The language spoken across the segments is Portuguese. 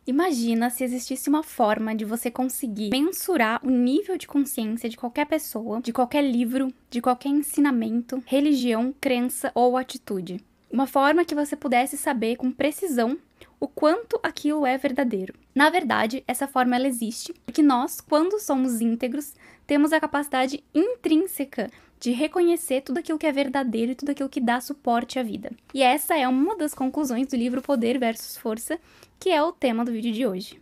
Imagina se existisse uma forma de você conseguir mensurar o nível de consciência de qualquer pessoa, de qualquer livro, de qualquer ensinamento, religião, crença ou atitude. Uma forma que você pudesse saber com precisão o quanto aquilo é verdadeiro. Na verdade, essa forma ela existe, porque nós, quando somos íntegros, temos a capacidade intrínseca de reconhecer tudo aquilo que é verdadeiro e tudo aquilo que dá suporte à vida. E essa é uma das conclusões do livro Poder versus Força, que é o tema do vídeo de hoje.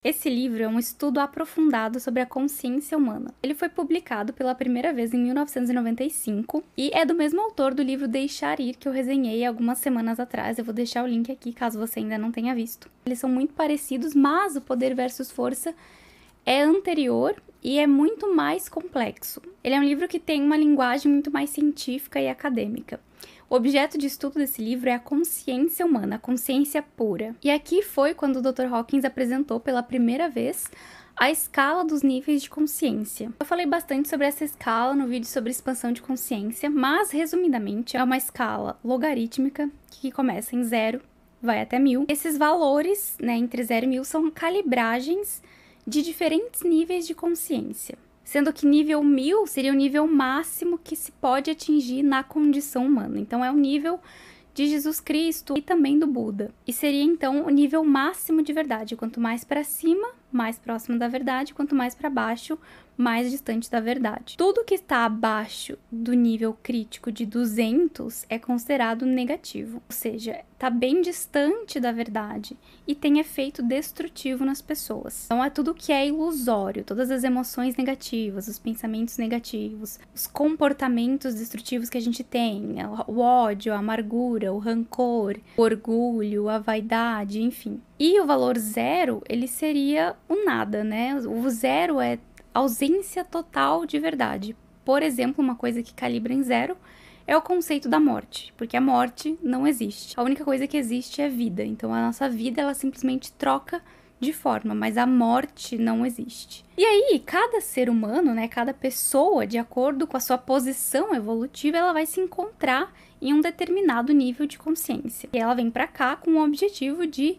Esse livro é um estudo aprofundado sobre a consciência humana. Ele foi publicado pela primeira vez em 1995 e é do mesmo autor do livro Deixar Ir, que eu resenhei algumas semanas atrás. Eu vou deixar o link aqui, caso você ainda não tenha visto. Eles são muito parecidos, mas o Poder versus Força é anterior e é muito mais complexo. Ele é um livro que tem uma linguagem muito mais científica e acadêmica. O objeto de estudo desse livro é a consciência humana, a consciência pura. E aqui foi quando o Dr. Hawkins apresentou pela primeira vez a escala dos níveis de consciência. Eu falei bastante sobre essa escala no vídeo sobre expansão de consciência, mas resumidamente é uma escala logarítmica que começa em 0, vai até 1000. Esses valores, entre 0 e 1000, são calibragens de diferentes níveis de consciência. Sendo que nível 1000 seria o nível máximo que se pode atingir na condição humana. Então, é o nível de Jesus Cristo e também do Buda. E seria, então, o nível máximo de verdade. Quanto mais para cima, mais próximo da verdade. Quanto mais para baixo, mais distante da verdade. Tudo que está abaixo do nível crítico de 200 é considerado negativo. Ou seja, está bem distante da verdade e tem efeito destrutivo nas pessoas. Então é tudo que é ilusório, todas as emoções negativas, os pensamentos negativos, os comportamentos destrutivos que a gente tem, o ódio, a amargura, o rancor, o orgulho, a vaidade, enfim. E o valor 0, ele seria o nada, né? O 0 é ausência total de verdade. Por exemplo, uma coisa que calibra em 0 é o conceito da morte, porque a morte não existe. A única coisa que existe é vida. Então, a nossa vida, ela simplesmente troca de forma, mas a morte não existe. E aí, cada ser humano, cada pessoa, de acordo com a sua posição evolutiva, ela vai se encontrar em um determinado nível de consciência. E ela vem pra cá com o objetivo de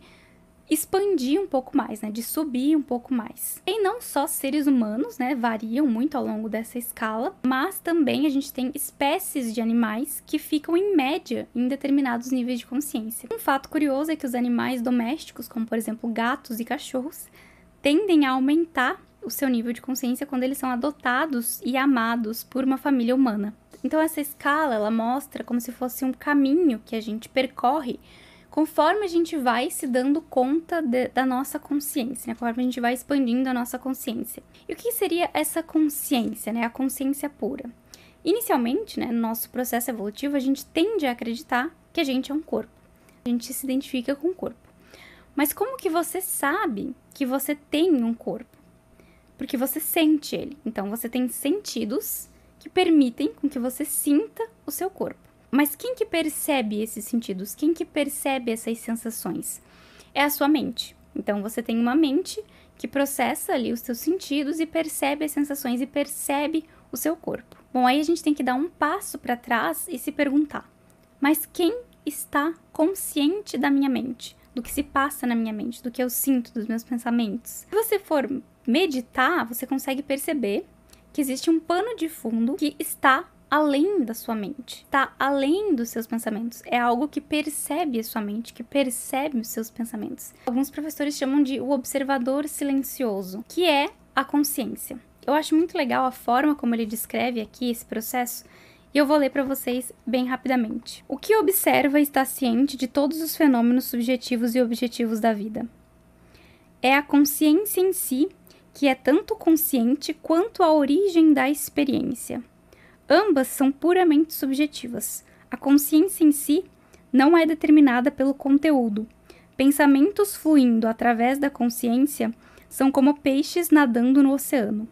expandir um pouco mais, de subir um pouco mais. E não só seres humanos, variam muito ao longo dessa escala, mas também a gente tem espécies de animais que ficam em média em determinados níveis de consciência. Um fato curioso é que os animais domésticos, como por exemplo gatos e cachorros, tendem a aumentar o seu nível de consciência quando eles são adotados e amados por uma família humana. Então essa escala, ela mostra como se fosse um caminho que a gente percorre conforme a gente vai se dando conta da nossa consciência, conforme a gente vai expandindo a nossa consciência. E o que seria essa consciência, a consciência pura? Inicialmente, no nosso processo evolutivo, a gente tende a acreditar que a gente é um corpo. A gente se identifica com o corpo. Mas como que você sabe que você tem um corpo? Porque você sente ele. Então, você tem sentidos que permitem com que você sinta o seu corpo. Mas quem que percebe esses sentidos? Quem que percebe essas sensações? É a sua mente. Então, você tem uma mente que processa ali os seus sentidos e percebe as sensações e percebe o seu corpo. Bom, aí a gente tem que dar um passo para trás e se perguntar: mas quem está consciente da minha mente? Do que se passa na minha mente? Do que eu sinto, dos meus pensamentos? Se você for meditar, você consegue perceber que existe um pano de fundo que está além da sua mente, está além dos seus pensamentos. É algo que percebe a sua mente, que percebe os seus pensamentos. Alguns professores chamam de o observador silencioso, que é a consciência. Eu acho muito legal a forma como ele descreve aqui esse processo, e eu vou ler para vocês bem rapidamente. O que observa e está ciente de todos os fenômenos subjetivos e objetivos da vida. É a consciência em si, que é tanto consciente quanto a origem da experiência. Ambas são puramente subjetivas. A consciência em si não é determinada pelo conteúdo. Pensamentos fluindo através da consciência são como peixes nadando no oceano.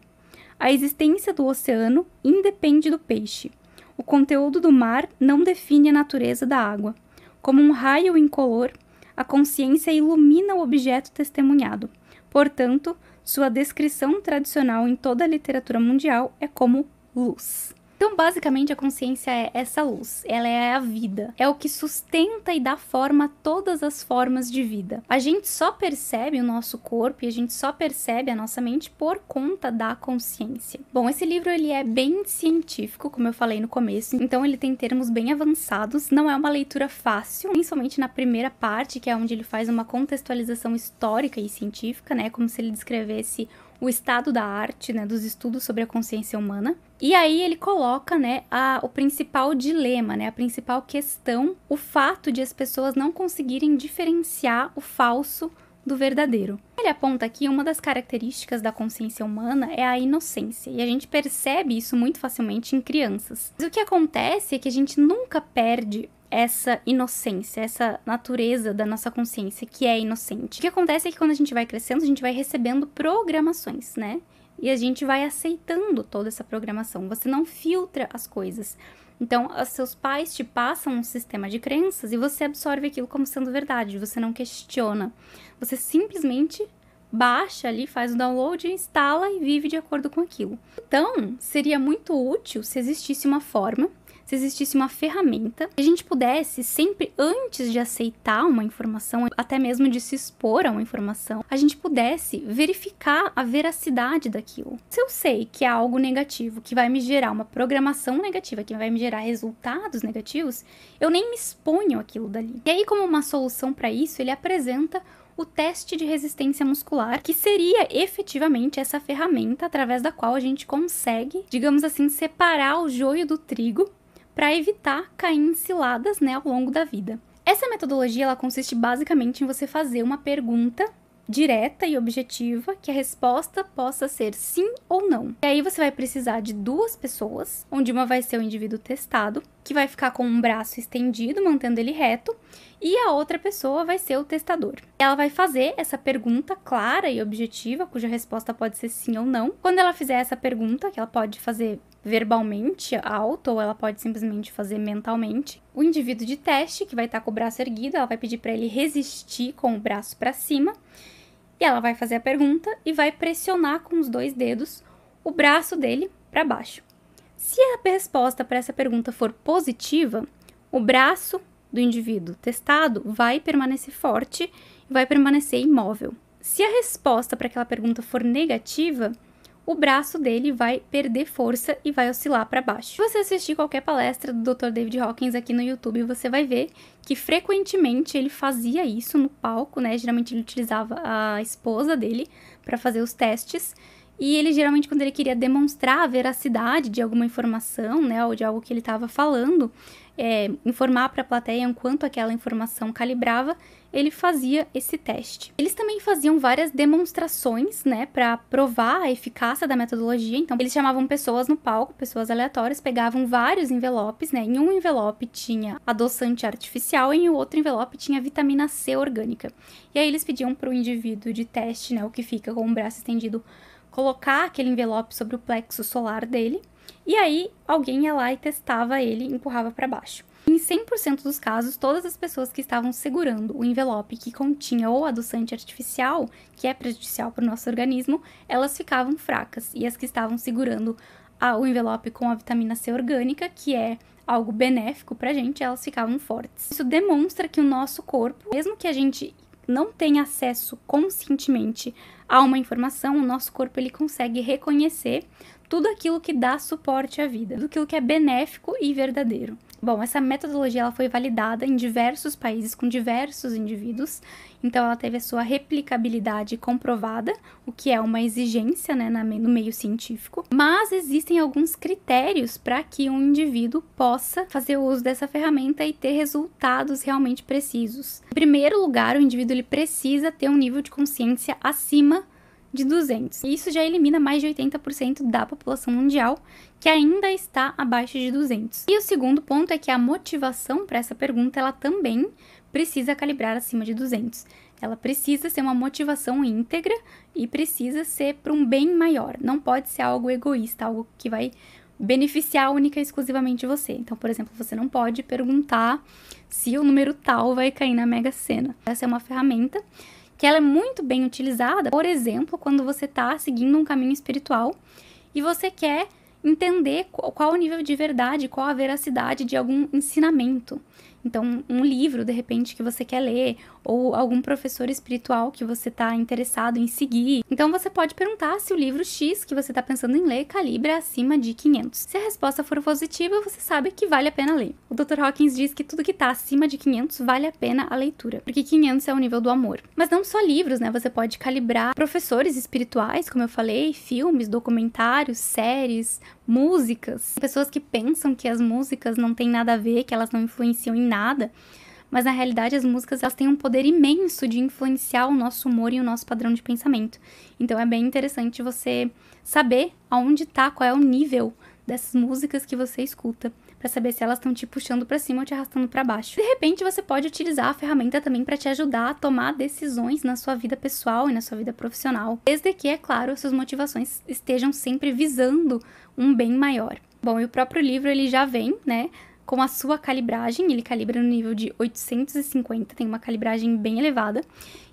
A existência do oceano independe do peixe. O conteúdo do mar não define a natureza da água. Como um raio incolor, a consciência ilumina o objeto testemunhado. Portanto, sua descrição tradicional em toda a literatura mundial é como luz. Então, basicamente, a consciência é essa luz, ela é a vida, é o que sustenta e dá forma a todas as formas de vida. A gente só percebe o nosso corpo e a gente só percebe a nossa mente por conta da consciência. Bom, esse livro ele é bem científico, como eu falei no começo, então ele tem termos bem avançados, não é uma leitura fácil, principalmente na primeira parte, que é onde ele faz uma contextualização histórica e científica, né, como se ele descrevesse o estado da arte, né, dos estudos sobre a consciência humana. E aí ele coloca, né, o principal dilema, né, a principal questão, o fato de as pessoas não conseguirem diferenciar o falso do verdadeiro. Ele aponta aqui uma das características da consciência humana é a inocência, e a gente percebe isso muito facilmente em crianças. Mas o que acontece é que a gente nunca perde essa inocência, essa natureza da nossa consciência que é inocente. O que acontece é que quando a gente vai crescendo, a gente vai recebendo programações, né? E a gente vai aceitando toda essa programação. Você não filtra as coisas. Então, os seus pais te passam um sistema de crenças e você absorve aquilo como sendo verdade. Você não questiona. Você simplesmente baixa ali, faz o download, instala e vive de acordo com aquilo. Então, seria muito útil se existisse uma forma, se existisse uma ferramenta, que a gente pudesse sempre, antes de aceitar uma informação, até mesmo de se expor a uma informação, a gente pudesse verificar a veracidade daquilo. Se eu sei que é algo negativo, que vai me gerar uma programação negativa, que vai me gerar resultados negativos, eu nem me exponho àquilo dali. E aí, como uma solução para isso, ele apresenta o teste de resistência muscular, que seria efetivamente essa ferramenta através da qual a gente consegue, digamos assim, separar o joio do trigo para evitar cair em ciladas, né, ao longo da vida. Essa metodologia ela consiste basicamente em você fazer uma pergunta direta e objetiva, que a resposta possa ser sim ou não. E aí você vai precisar de duas pessoas, onde uma vai ser o indivíduo testado, que vai ficar com um braço estendido, mantendo ele reto, e a outra pessoa vai ser o testador. Ela vai fazer essa pergunta clara e objetiva, cuja resposta pode ser sim ou não. Quando ela fizer essa pergunta, que ela pode fazer verbalmente alto, ou ela pode simplesmente fazer mentalmente, o indivíduo de teste, que vai estar com o braço erguido, ela vai pedir para ele resistir com o braço para cima, e ela vai fazer a pergunta e vai pressionar com os dois dedos o braço dele para baixo. Se a resposta para essa pergunta for positiva, o braço do indivíduo testado vai permanecer forte e vai permanecer imóvel. Se a resposta para aquela pergunta for negativa, o braço dele vai perder força e vai oscilar para baixo. Se você assistir qualquer palestra do Dr. David Hawkins aqui no YouTube, você vai ver que frequentemente ele fazia isso no palco, né? Geralmente ele utilizava a esposa dele para fazer os testes. E ele geralmente, quando ele queria demonstrar a veracidade de alguma informação, né, ou de algo que ele estava falando, informar para a plateia enquanto aquela informação calibrava, ele fazia esse teste. Eles também faziam várias demonstrações, né, para provar a eficácia da metodologia. Então, eles chamavam pessoas no palco, pessoas aleatórias, pegavam vários envelopes, né, em um envelope tinha adoçante artificial e em outro envelope tinha vitamina C orgânica. E aí eles pediam para o indivíduo de teste, né, o que fica com o braço estendido, colocar aquele envelope sobre o plexo solar dele, e aí alguém ia lá e testava ele e empurrava para baixo. Em 100% dos casos, todas as pessoas que estavam segurando o envelope que continha o adoçante artificial, que é prejudicial para o nosso organismo, elas ficavam fracas, e as que estavam segurando o envelope com a vitamina C orgânica, que é algo benéfico para a gente, elas ficavam fortes. Isso demonstra que o nosso corpo, mesmo que a gente não tem acesso conscientemente a uma informação, o nosso corpo ele consegue reconhecer tudo aquilo que dá suporte à vida, tudo aquilo que é benéfico e verdadeiro. Bom, essa metodologia ela foi validada em diversos países com diversos indivíduos, então ela teve a sua replicabilidade comprovada, o que é uma exigência, né, no meio científico, mas existem alguns critérios para que um indivíduo possa fazer uso dessa ferramenta e ter resultados realmente precisos. Em primeiro lugar, o indivíduo ele precisa ter um nível de consciência acima de 200. E isso já elimina mais de 80% da população mundial, que ainda está abaixo de 200. E o segundo ponto é que a motivação para essa pergunta, ela também precisa calibrar acima de 200. Ela precisa ser uma motivação íntegra e precisa ser para um bem maior. Não pode ser algo egoísta, algo que vai beneficiar única e exclusivamente você. Então, por exemplo, você não pode perguntar se o número tal vai cair na Mega Sena. Essa é uma ferramenta que ela é muito bem utilizada, por exemplo, quando você está seguindo um caminho espiritual e você quer entender qual o nível de verdade, qual a veracidade de algum ensinamento. Então, um livro, de repente, que você quer ler, ou algum professor espiritual que você está interessado em seguir. Então, você pode perguntar se o livro X que você está pensando em ler calibra acima de 500. Se a resposta for positiva, você sabe que vale a pena ler. O Dr. Hawkins diz que tudo que está acima de 500 vale a pena a leitura, porque 500 é o nível do amor. Mas não só livros, né? Você pode calibrar professores espirituais, como eu falei, filmes, documentários, séries, músicas. Pessoas que pensam que as músicas não têm nada a ver, que elas não influenciam em nada, mas na realidade as músicas elas têm um poder imenso de influenciar o nosso humor e o nosso padrão de pensamento. Então é bem interessante você saber aonde tá, qual é o nível dessas músicas que você escuta, para saber se elas estão te puxando para cima ou te arrastando para baixo. De repente você pode utilizar a ferramenta também para te ajudar a tomar decisões na sua vida pessoal e na sua vida profissional, desde que, é claro, suas motivações estejam sempre visando um bem maior. Bom, e o próprio livro ele já vem, né, com a sua calibragem, ele calibra no nível de 850, tem uma calibragem bem elevada.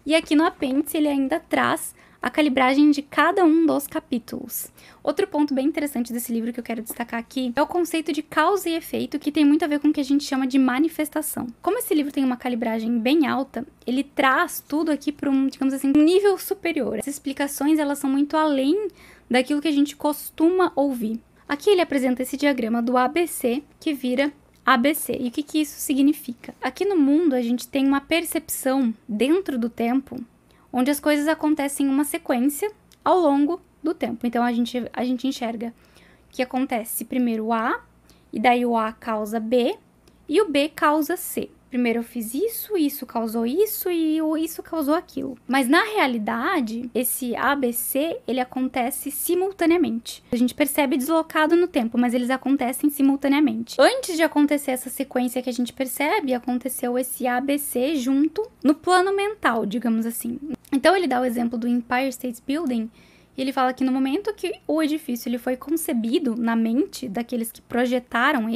E aqui no apêndice ele ainda traz a calibragem de cada um dos capítulos. Outro ponto bem interessante desse livro que eu quero destacar aqui é o conceito de causa e efeito, que tem muito a ver com o que a gente chama de manifestação. Como esse livro tem uma calibragem bem alta, ele traz tudo aqui para um, digamos assim, um nível superior. As explicações, elas são muito além daquilo que a gente costuma ouvir. Aqui ele apresenta esse diagrama do ABC, que vira ABC. E o que isso significa? Aqui no mundo, a gente tem uma percepção dentro do tempo, onde as coisas acontecem em uma sequência ao longo do tempo. Então, a gente enxerga que acontece primeiro o A, e daí o A causa B, e o B causa C. Primeiro eu fiz isso causou isso e isso causou aquilo. Mas na realidade, esse ABC, ele acontece simultaneamente. A gente percebe deslocado no tempo, mas eles acontecem simultaneamente. Antes de acontecer essa sequência que a gente percebe, aconteceu esse ABC junto no plano mental, digamos assim. Então ele dá o exemplo do Empire State Building, e ele fala que no momento que o edifício ele foi concebido na mente daqueles que projetaram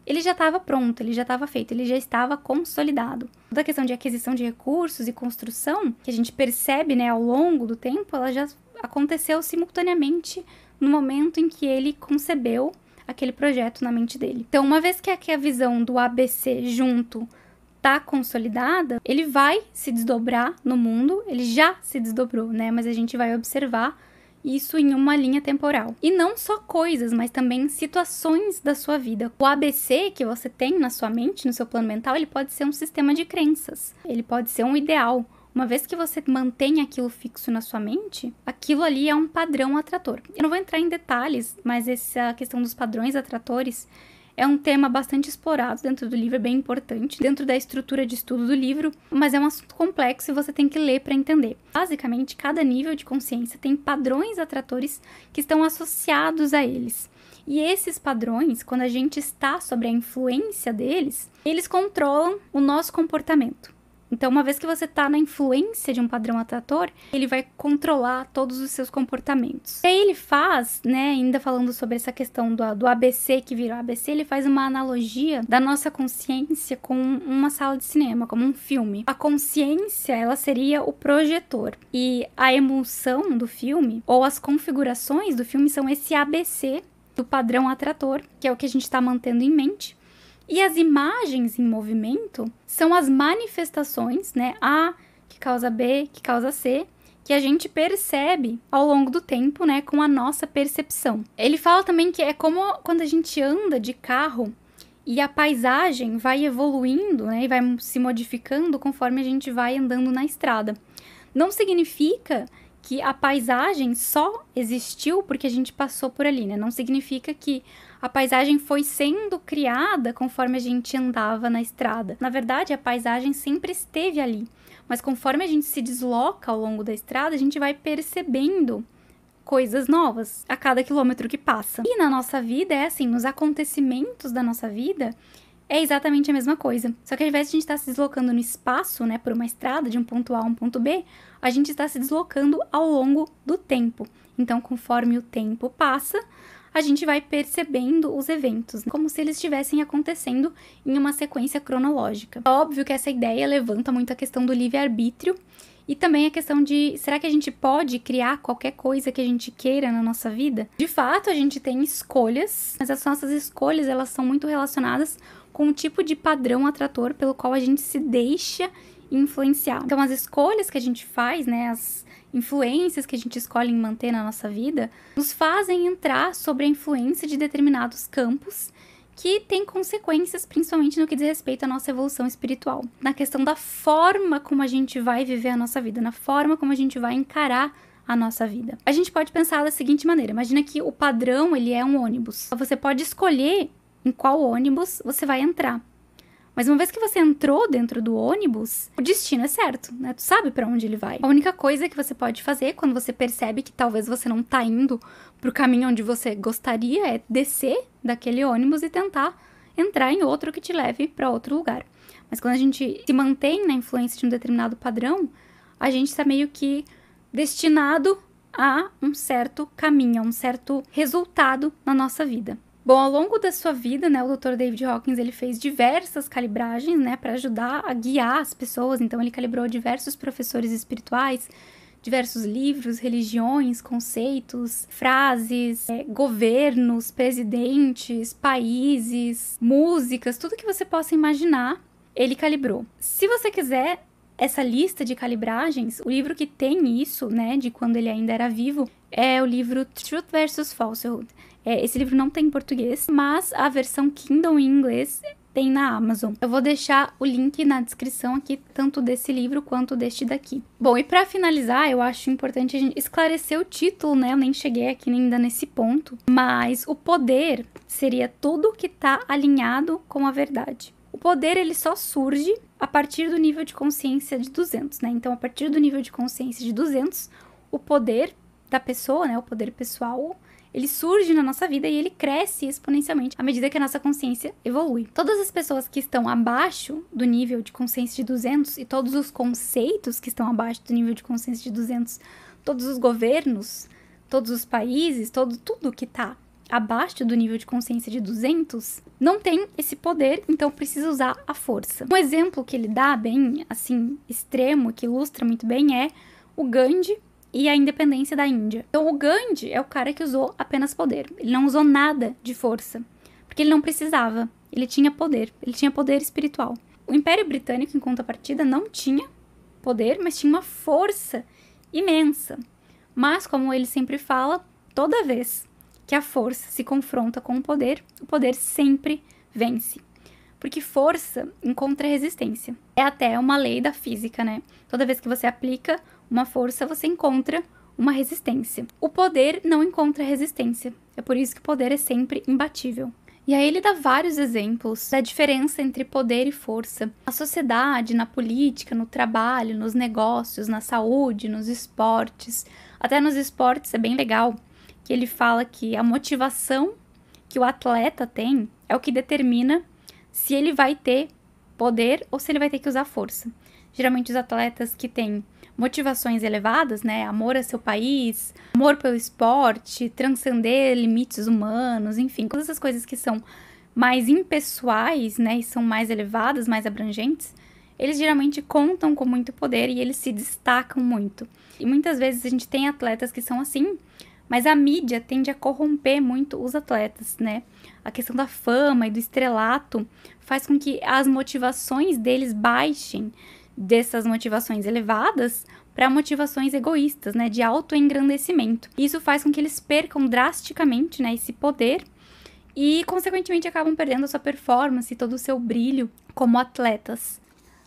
ele já estava pronto, ele já estava feito, ele já estava consolidado. Toda a questão de aquisição de recursos e construção, que a gente percebe, né, ao longo do tempo, ela já aconteceu simultaneamente no momento em que ele concebeu aquele projeto na mente dele. Então, uma vez que a visão do ABC junto está consolidada, ele vai se desdobrar no mundo, ele já se desdobrou, né, mas a gente vai observar isso em uma linha temporal. E não só coisas, mas também situações da sua vida. O ABC que você tem na sua mente, no seu plano mental, ele pode ser um sistema de crenças. Ele pode ser um ideal. Uma vez que você mantém aquilo fixo na sua mente, aquilo ali é um padrão atrator. Eu não vou entrar em detalhes, mas essa questão dos padrões atratores é um tema bastante explorado dentro do livro, é bem importante, dentro da estrutura de estudo do livro, mas é um assunto complexo e você tem que ler para entender. Basicamente, cada nível de consciência tem padrões atratores que estão associados a eles. E esses padrões, quando a gente está sob a influência deles, eles controlam o nosso comportamento. Então, uma vez que você está na influência de um padrão atrator, ele vai controlar todos os seus comportamentos. E aí ele faz, né, ainda falando sobre essa questão do ABC que virou ABC, ele faz uma analogia da nossa consciência com uma sala de cinema, como um filme. A consciência, ela seria o projetor. E a emoção do filme, ou as configurações do filme, são esse ABC do padrão atrator, que é o que a gente está mantendo em mente. E as imagens em movimento são as manifestações, né? A que causa B, que causa C, que a gente percebe ao longo do tempo, né? Com a nossa percepção. Ele fala também que é como quando a gente anda de carro e a paisagem vai evoluindo, né? E vai se modificando conforme a gente vai andando na estrada. Não significa que a paisagem só existiu porque a gente passou por ali, né? Não significa que a paisagem foi sendo criada conforme a gente andava na estrada. Na verdade, a paisagem sempre esteve ali, mas conforme a gente se desloca ao longo da estrada, a gente vai percebendo coisas novas a cada quilômetro que passa. E na nossa vida é assim, nos acontecimentos da nossa vida é exatamente a mesma coisa. Só que ao invés de a gente estar se deslocando no espaço, né, por uma estrada de um ponto A a um ponto B, a gente está se deslocando ao longo do tempo. Então, conforme o tempo passa, a gente vai percebendo os eventos, como se eles estivessem acontecendo em uma sequência cronológica. É óbvio que essa ideia levanta muito a questão do livre-arbítrio E também a questão de, será que a gente pode criar qualquer coisa que a gente queira na nossa vida? De fato, a gente tem escolhas, mas as nossas escolhas, elas são muito relacionadas com o tipo de padrão atrator pelo qual a gente se deixa influenciar. Então, as escolhas que a gente faz, né, as influências que a gente escolhe em manter na nossa vida, nos fazem entrar sobre a influência de determinados campos que tem consequências, principalmente no que diz respeito à nossa evolução espiritual. Na questão da forma como a gente vai viver a nossa vida, na forma como a gente vai encarar a nossa vida. A gente pode pensar da seguinte maneira, imagina que o padrão, ele é um ônibus. Você pode escolher em qual ônibus você vai entrar. Mas uma vez que você entrou dentro do ônibus, o destino é certo, né? Tu sabe pra onde ele vai. A única coisa que você pode fazer quando você percebe que talvez você não tá indo pro caminho onde você gostaria é descer daquele ônibus e tentar entrar em outro que te leve pra outro lugar. Mas quando a gente se mantém na influência de um determinado padrão, a gente tá meio que destinado a um certo caminho, a um certo resultado na nossa vida. Bom, ao longo da sua vida, né, o Dr. David Hawkins, ele fez diversas calibragens, né, para ajudar a guiar as pessoas. Então, ele calibrou diversos professores espirituais, diversos livros, religiões, conceitos, frases, governos, presidentes, países, músicas, tudo que você possa imaginar, ele calibrou. Se você quiser essa lista de calibragens, o livro que tem isso, né, de quando ele ainda era vivo, é o livro Truth vs. Falsehood. Esse livro não tem em português, mas a versão Kindle em inglês tem na Amazon. Eu vou deixar o link na descrição aqui, tanto desse livro quanto deste daqui. Bom, e para finalizar, eu acho importante a gente esclarecer o título, né? Eu nem cheguei aqui ainda nesse ponto, mas o poder seria tudo que tá alinhado com a verdade. O poder, ele só surge a partir do nível de consciência de 200, né? Então, a partir do nível de consciência de 200, o poder da pessoa, né? O poder pessoal, ele surge na nossa vida e ele cresce exponencialmente à medida que a nossa consciência evolui. Todas as pessoas que estão abaixo do nível de consciência de 200 e todos os conceitos que estão abaixo do nível de consciência de 200, todos os governos, todos os países, tudo que está abaixo do nível de consciência de 200, não tem esse poder, então precisa usar a força. Um exemplo que ele dá bem, assim, extremo, que ilustra muito bem é o Gandhi e a independência da Índia. Então, o Gandhi é o cara que usou apenas poder. Ele não usou nada de força, porque ele não precisava. Ele tinha poder espiritual. O Império Britânico, em contrapartida, não tinha poder, mas tinha uma força imensa. Mas, como ele sempre fala, toda vez que a força se confronta com o poder sempre vence. Porque força encontra resistência. É até uma lei da física, né? Toda vez que você aplica uma força, você encontra uma resistência. O poder não encontra resistência. É por isso que o poder é sempre imbatível. E aí ele dá vários exemplos da diferença entre poder e força. Na sociedade, na política, no trabalho, nos negócios, na saúde, nos esportes. Até nos esportes é bem legal que ele fala que a motivação que o atleta tem é o que determina se ele vai ter poder ou se ele vai ter que usar força. Geralmente os atletas que têm motivações elevadas, né, amor a seu país, amor pelo esporte, transcender limites humanos, enfim, todas essas coisas que são mais impessoais, né, e são mais elevadas, mais abrangentes, eles geralmente contam com muito poder e eles se destacam muito. E muitas vezes a gente tem atletas que são assim, mas a mídia tende a corromper muito os atletas, né? A questão da fama e do estrelato faz com que as motivações deles baixem dessas motivações elevadas para motivações egoístas, né? De autoengrandecimento. Isso faz com que eles percam drasticamente, né? Esse poder e, consequentemente, acabam perdendo a sua performance e todo o seu brilho como atletas.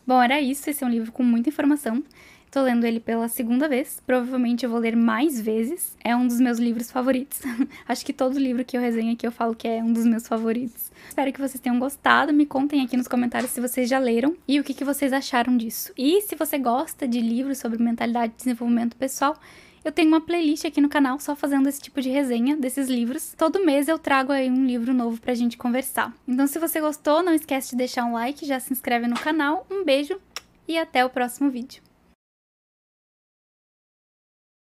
Bom, era isso. Esse é um livro com muita informação. Tô lendo ele pela segunda vez. Provavelmente eu vou ler mais vezes. É um dos meus livros favoritos. Acho que todo livro que eu resenho aqui eu falo que é um dos meus favoritos. Espero que vocês tenham gostado. Me contem aqui nos comentários se vocês já leram e o que vocês acharam disso. E se você gosta de livros sobre mentalidade e desenvolvimento pessoal, eu tenho uma playlist aqui no canal só fazendo esse tipo de resenha desses livros. Todo mês eu trago aí um livro novo pra gente conversar. Então, se você gostou, não esquece de deixar um like, já se inscreve no canal. Um beijo e até o próximo vídeo.